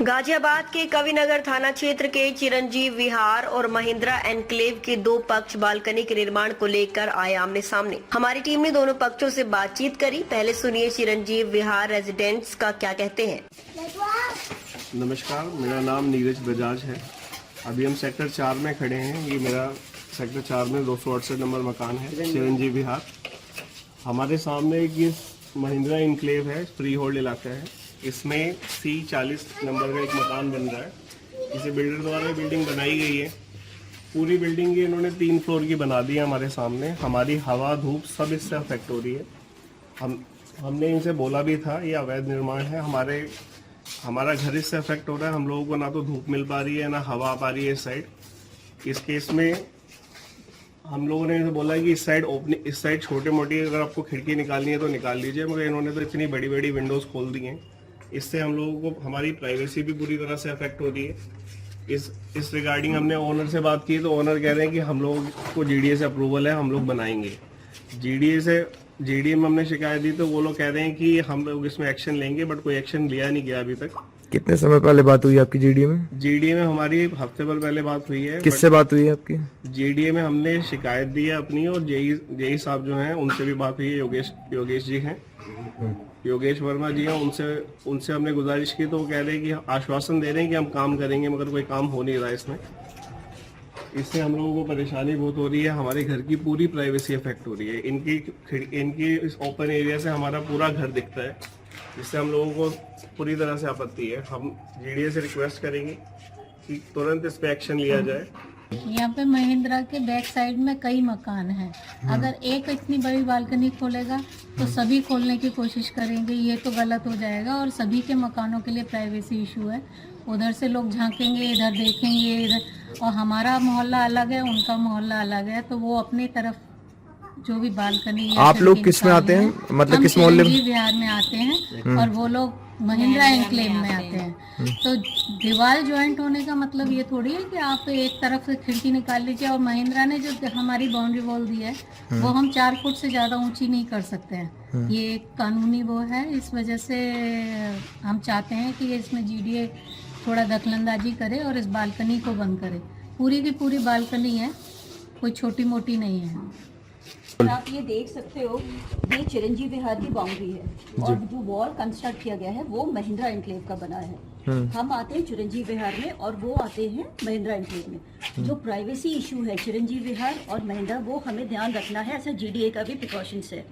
गाजियाबाद के कविनगर थाना क्षेत्र के चिरंजीव विहार और महिंद्रा एनक्लेव के दो पक्ष बालकनी के निर्माण को लेकर आए आमने सामने। हमारी टीम ने दोनों पक्षों से बातचीत करी। पहले सुनिए चिरंजीव विहार रेजिडेंट्स का क्या कहते हैं। नमस्कार, मेरा नाम नीरज बजाज है। अभी हम सेक्टर 4 में खड़े हैं। ये मेरा सेक्टर 4 में 268 नंबर मकान है, चिरंजीव विहार। हमारे सामने एक ये महिंद्रा एनक्लेव है, फ्री होल्ड इलाका है। इसमें C40 नंबर का एक मकान बन रहा है। इसे बिल्डर द्वारा बिल्डिंग बनाई गई है। पूरी बिल्डिंग की इन्होंने 3 फ्लोर की बना दी है हमारे सामने। हमारी हवा धूप सब इससे अफेक्ट हो रही है। हमने इनसे बोला भी था ये अवैध निर्माण है, हमारा घर इससे अफेक्ट हो रहा है। हम लोगों को ना तो धूप मिल पा रही है ना हवा आ पा रही है इस साइड। इस केस में हम लोगों ने इनसे बोला कि इस साइड छोटे मोटी अगर आपको खिड़की निकालनी है तो निकाल लीजिए, मगर इन्होंने तो इतनी बड़ी बड़ी विंडोज खोल दी हैं। इससे हम लोगों को हमारी प्राइवेसी भी पूरी तरह से अफेक्ट हो रही है। इस रिगार्डिंग हमने ओनर से बात की तो ओनर कह रहे हैं कि हम लोगों को GDA से अप्रूवल है, हम लोग बनाएंगे। GDA में हमने शिकायत दी तो वो लोग कह रहे हैं कि हम लोग इसमें एक्शन लेंगे, बट कोई एक्शन लिया नहीं गया अभी तक। कितने समय पहले बात हुई आपकी GDA में? GDA में हमारी हफ्ते भर पहले बात हुई है। किससे बात हुई है आपकी? GDA में हमने शिकायत दी है अपनी, और जेई साहब जो हैं उनसे भी बात हुई है। योगेश जी हैं, योगेश वर्मा जी हैं। उनसे हमने गुजारिश की तो वो कह रहे हैं कि आश्वासन दे रहे हैं कि हम काम करेंगे, मगर कोई काम हो नहीं रहा है इसमें। इससे हम लोगों को परेशानी बहुत हो रही है। हमारे घर की पूरी प्राइवेसी अफेक्ट हो रही है। इनकी इस ओपन एरिया से हमारा पूरा घर दिखता है, जिससे हम लोगों को पूरी तरह से आपत्ति है। हम GDA से रिक्वेस्ट करेंगे कि तुरंत इस पे एक्शन लिया जाए। यहाँ पे महिंद्रा के बैक साइड में कई मकान हैं। अगर एक इतनी बड़ी बालकनी खोलेगा तो सभी खोलने की कोशिश करेंगे, ये तो गलत हो जाएगा। और सभी के मकानों के लिए प्राइवेसी इशू है। उधर से लोग झांकेंगे, इधर देखेंगे, इधर, और हमारा मोहल्ला अलग है, उनका मोहल्ला अलग है, तो वो अपनी तरफ जो भी बालकनी है। आप लोग किस में आते हैं, मतलब किस मोहल्ले में? बिहार में आते हैं और वो लोग महिंद्रा एनक्लेव में आते हैं। तो दीवार ज्वाइंट होने का मतलब ये थोड़ी है कि आप एक तरफ से खिड़की निकाल लीजिए। और महिंद्रा ने जो हमारी बाउंड्री वॉल दी है वो हम 4 फुट से ज़्यादा ऊंची नहीं कर सकते हैं। ये एक कानूनी वो है। इस वजह से हम चाहते हैं कि इसमें GDA थोड़ा दखलंदाजी करे और इस बालकनी को बंद करे। पूरी की पूरी बालकनी है, कोई छोटी मोटी नहीं है। आप ये देख सकते हो, ये चिरंजीव विहार की बाउंड्री है और जो वॉल कंस्ट्रक्ट किया गया है वो महिंद्रा एनक्लेव का बना है। हम आते हैं चिरंजीव विहार में और वो आते हैं महिंद्रा एनक्लेव में। जो प्राइवेसी इशू है चिरंजीव विहार और महिंद्रा, वो हमें ध्यान रखना है। ऐसा GDA का भी प्रिकॉशंस है,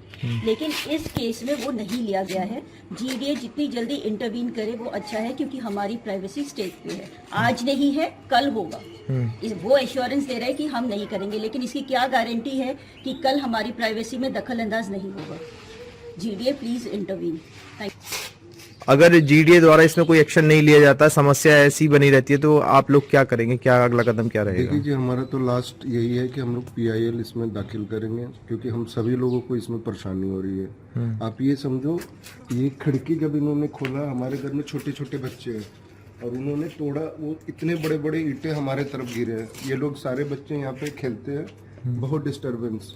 लेकिन इस केस में वो नहीं लिया गया है। GDA जितनी जल्दी इंटरवीन करे वो अच्छा है, क्योंकि हमारी प्राइवेसी स्टेक पे है। आज नहीं है, कल होगा। वो एश्योरेंस दे रहे हैं कि हम नहीं करेंगे, लेकिन इसकी क्या गारंटी है कि कल हमारी प्राइवेसी में दखल अंदाज नहीं होगा। GDA please intervene. अगर GDA द्वारा इसमें कोई एक्शन नहीं लिया जाता, समस्या ऐसी बनी रहती है, तो आप लोग क्या करेंगे? क्या अगला कदम क्या रहेगा? देखिए जी, हमारा तो लास्ट यही है कि हम लोग PIL इसमें दाखिल करेंगे, क्योंकि हम सभी लोगों को इसमें परेशानी हो रही है। आप ये समझो, ये खिड़की जब इन्होंने खोला, हमारे घर में छोटे छोटे बच्चे हैं और उन्होंने तोड़ा, वो इतने बड़े बड़े ईंटें हमारे तरफ गिरे हैं। ये लोग सारे बच्चे यहाँ पे खेलते हैं, बहुत डिस्टर्बेंस।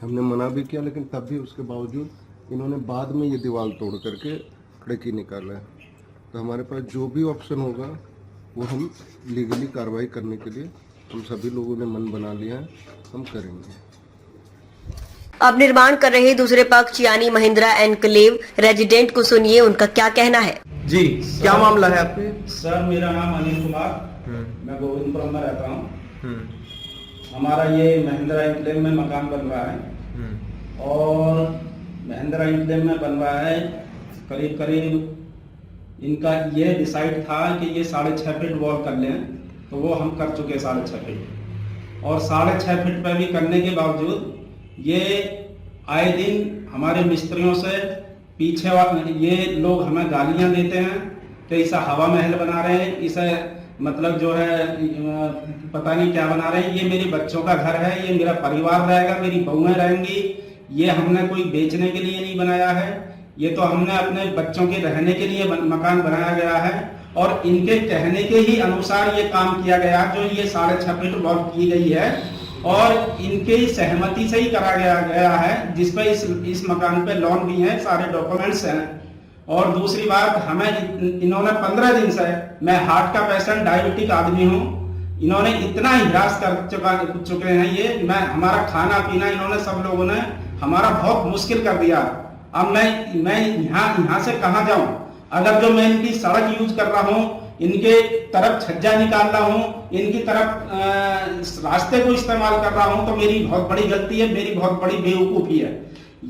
हमने मना भी किया, लेकिन तब भी उसके बावजूद इन्होंने बाद में ये दीवार तोड़ करके खिड़की निकाला है। तो हमारे पास जो भी ऑप्शन होगा वो हम लीगली कार्रवाई करने के लिए हम सभी लोगों ने मन बना लिया है, हम करेंगे। अब निर्माण कर रहे दूसरे पक्ष यानी महिंद्रा एनक्लेव रेजिडेंट को सुनिए, उनका क्या कहना है। जी, क्या मामला है आपके? सर, मेरा नाम अनिल कुमार, मैं गोविंदपुरम में रहता हूँ। हमारा ये महिंद्रा एनक्लेव में मकान बन रहा है और महिंद्रा एनक्लेव में बन रहा है करीब इनका ये डिसाइड था कि ये 6.5 फीट वॉल कर लें, तो वो हम कर चुके 6.5 फीट। और 6.5 फीट पर भी करने के बावजूद ये आए दिन हमारे मिस्त्रियों से पीछे ये लोग हमें गालियां देते हैं कि इसे हवा महल बना रहे हैं, इसे मतलब जो है पता नहीं क्या बना रहे हैं। ये मेरे बच्चों का घर है, ये मेरा परिवार रहेगा, मेरी बहुएं रहेंगी। ये हमने कोई बेचने के लिए नहीं बनाया है, ये तो हमने अपने बच्चों के रहने के लिए मकान बनाया गया है। और इनके कहने के ही अनुसार ये काम किया गया, जो ये 6.5 फीट वॉल की गई है और इनके सहमति से ही करा गया है, जिस पर इस मकान पे लोन भी है, सारे डॉक्यूमेंट्स हैं। और दूसरी बात, हमें इन्होंने 15 दिन से, मैं हार्ट का पेशेंट, डायबिटिक आदमी हूँ, इन्होंने इतना हिरास कर चुके हैं ये, मैं हमारा खाना पीना इन्होंने सब लोगों ने हमारा बहुत मुश्किल कर दिया। अब मैं यहाँ से कहाँ जाऊं? अगर जो मैं इनकी सड़क यूज कर रहा हूँ, इनके तरफ छज्जा निकाल रहा हूँ, इनकी तरफ रास्ते को इस्तेमाल कर रहा हूँ, तो मेरी बहुत बड़ी गलती है, मेरी बहुत बड़ी बेवकूफी है।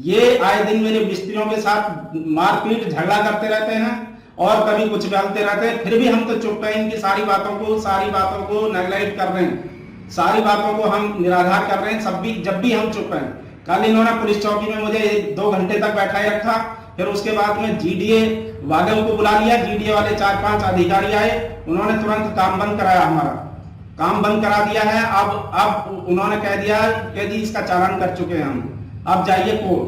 ये आए दिन मेरे मिस्त्रियों के साथ मारपीट झगड़ा करते रहते हैं और कभी कुछ बोलते रहते हैं, फिर भी हम तो चुप हैं। इनकी सारी बातों को नेगलेक्ट कर रहे हैं, सारी बातों को हम निराधार कर रहे हैं, जब भी हम चुप हैं। कल इन्होंने पुलिस चौकी में मुझे 2 घंटे तक बैठाए रखा, फिर उसके बाद में जीडीए वालों को बुला लिया, जीडीए वाले 4-5 अधिकारी आए, उन्होंने तुरंत काम बंद कराया, हमारा काम बंद करा दिया है। अब उन्होंने कह दिया कि जी इसका चालान कर चुके हैं हम, अब जाइए कोर्ट।